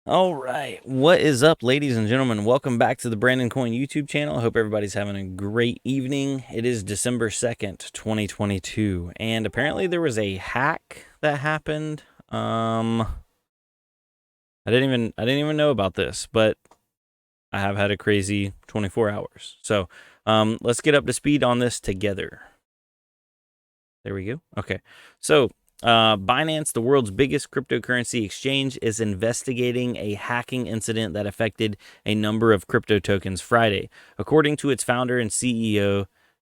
All right, what is up, ladies and gentlemen? Welcome back to the Brandon Coin YouTube channel. I hope everybody's having a great evening. It is December 2nd, 2022, and apparently there was a hack that happened. I didn't even know about this, but I have had a crazy 24 hours. So, let's get up to speed on this together. There we go. Okay. So, Binance, the world's biggest cryptocurrency exchange, is investigating a hacking incident that affected a number of crypto tokens Friday. According to its founder and CEO,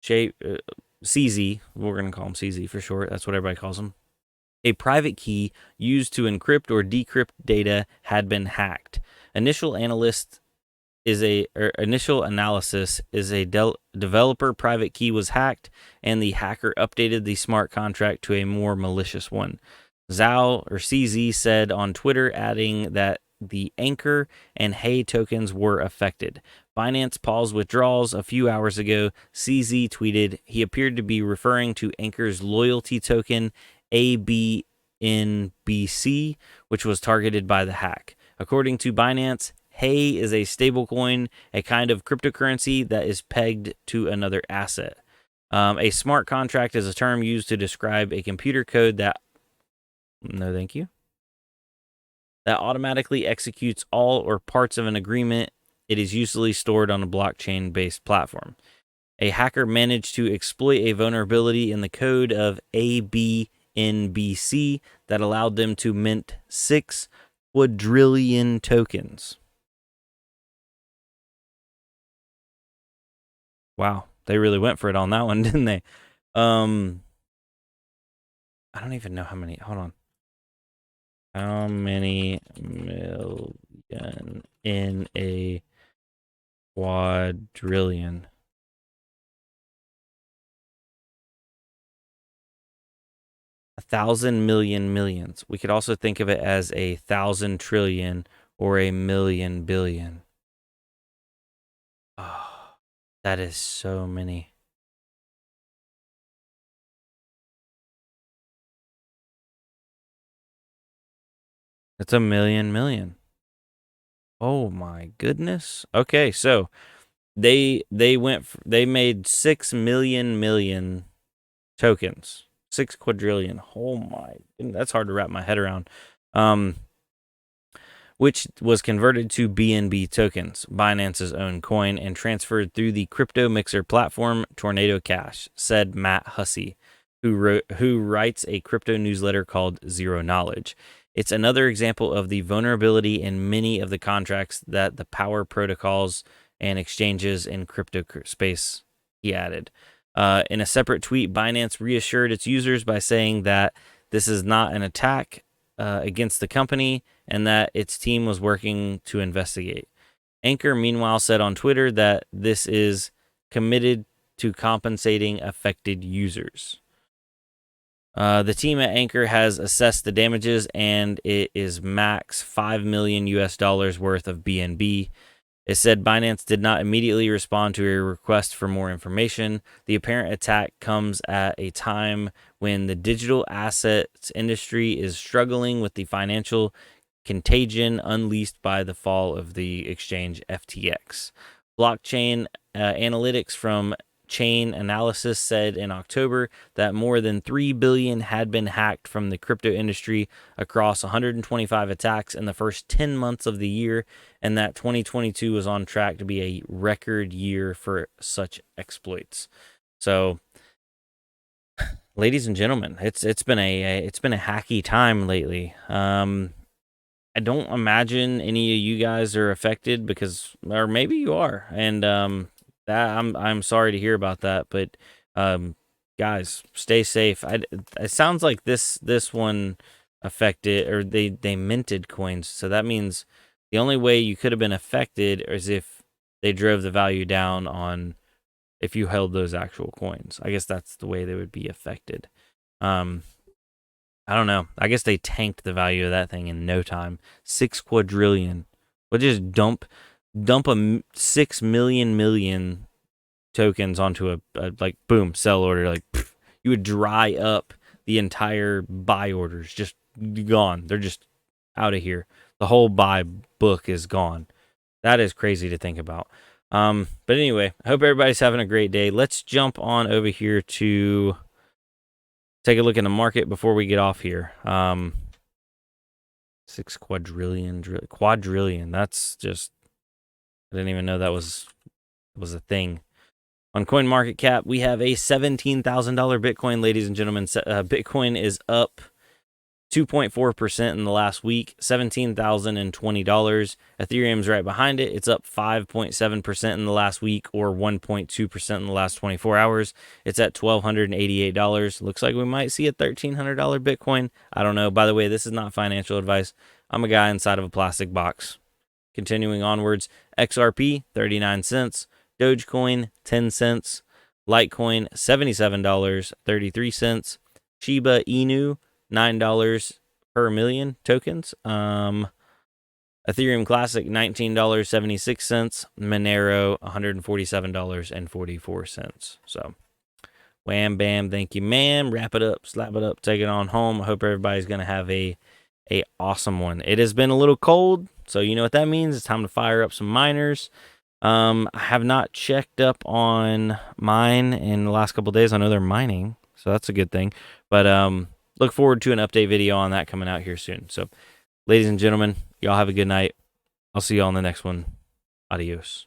CZ, we're going to call him CZ for short. That's what everybody calls him. A private key used to encrypt or decrypt data had been hacked. Initial analysis is a developer private key was hacked, and the hacker updated the smart contract to a more malicious one. CZ said on Twitter, adding that the Anchor and Hey tokens were affected. Binance paused withdrawals a few hours ago. CZ tweeted he appeared to be referring to Anchor's loyalty token ABNBC, which was targeted by the hack. According to Binance, Hey is a stablecoin, a kind of cryptocurrency that is pegged to another asset. A smart contract is a term used to describe a computer code that, no thank you, that automatically executes all or parts of an agreement. It is usually stored on a blockchain-based platform. A hacker managed to exploit a vulnerability in the code of ABNBC that allowed them to mint 6 quadrillion tokens. Wow, they really went for it on that one, didn't they? I don't even know how many. Hold on. How many million in a quadrillion? 1,000,000,000 millions. We could also think of it as 1,000 trillion or 1,000,000,000 billion. Oh, that is so many. It's 1,000,000 million. Oh my goodness. Okay, so they made 6,000,000,000,000 tokens. 6 quadrillion. Oh my, that's hard to wrap my head around. Which was converted to BNB tokens, Binance's own coin, and transferred through the crypto mixer platform Tornado Cash, said Matt Hussey, who writes a crypto newsletter called Zero Knowledge. It's another example of the vulnerability in many of the contracts that the power protocols and exchanges in crypto space, he added. In a separate tweet, Binance reassured its users by saying that this is not an attack against the company and that its team was working to investigate. Anchor, meanwhile, said on Twitter that this is committed to compensating affected users. The team at Anchor has assessed the damages, and it is max $5 million worth of BNB. It said Binance did not immediately respond to a request for more information. The apparent attack comes at a time when the digital assets industry is struggling with the financial contagion unleashed by the fall of the exchange FTX. Blockchain analytics from Chain Analysis said in October that more than 3 billion had been hacked from the crypto industry across 125 attacks in the first 10 months of the year, and that 2022 was on track to be a record year for such exploits. So, ladies and gentlemen, it's been a hacky time lately. I don't imagine any of you guys are affected because, or maybe you are, and that I'm sorry to hear about that. But guys, stay safe. It sounds like this one affected, or they minted coins, so that means the only way you could have been affected is if they drove the value down on if you held those actual coins. I guess that's the way they would be affected. I don't know. I guess they tanked the value of that thing in no time. 6 quadrillion. We'll just dump a 6 million tokens onto a like boom sell order. Like pff, you would dry up the entire buy orders. Just gone. They're just out of here. The whole buy book is gone. That is crazy to think about. But anyway, I hope everybody's having a great day. Let's jump on over here to take a look in the market before we get off here. 6 quadrillion. That's just, I didn't even know that was a thing. On CoinMarketCap, we have a $17,000 Bitcoin, ladies and gentlemen. Bitcoin is up 2.4% in the last week, $17,020. Ethereum's right behind it. It's up 5.7% in the last week, or 1.2% in the last 24 hours. It's at $1,288. Looks like we might see a $1,300 Bitcoin. I don't know. By the way, this is not financial advice. I'm a guy inside of a plastic box. Continuing onwards, XRP, 39 cents. Dogecoin, 10 cents. Litecoin, $77.33. Shiba Inu, $9 per million tokens. Ethereum Classic, $19.76. Monero, $147.44. So, wham, bam, thank you, ma'am. Wrap it up, slap it up, take it on home. I hope everybody's going to have a awesome one. It has been a little cold, so you know what that means. It's time to fire up some miners. I have not checked up on mine in the last couple of days. I know they're mining, so that's a good thing. But look forward to an update video on that coming out here soon. So, ladies and gentlemen, y'all have a good night. I'll see y'all on the next one. Adios.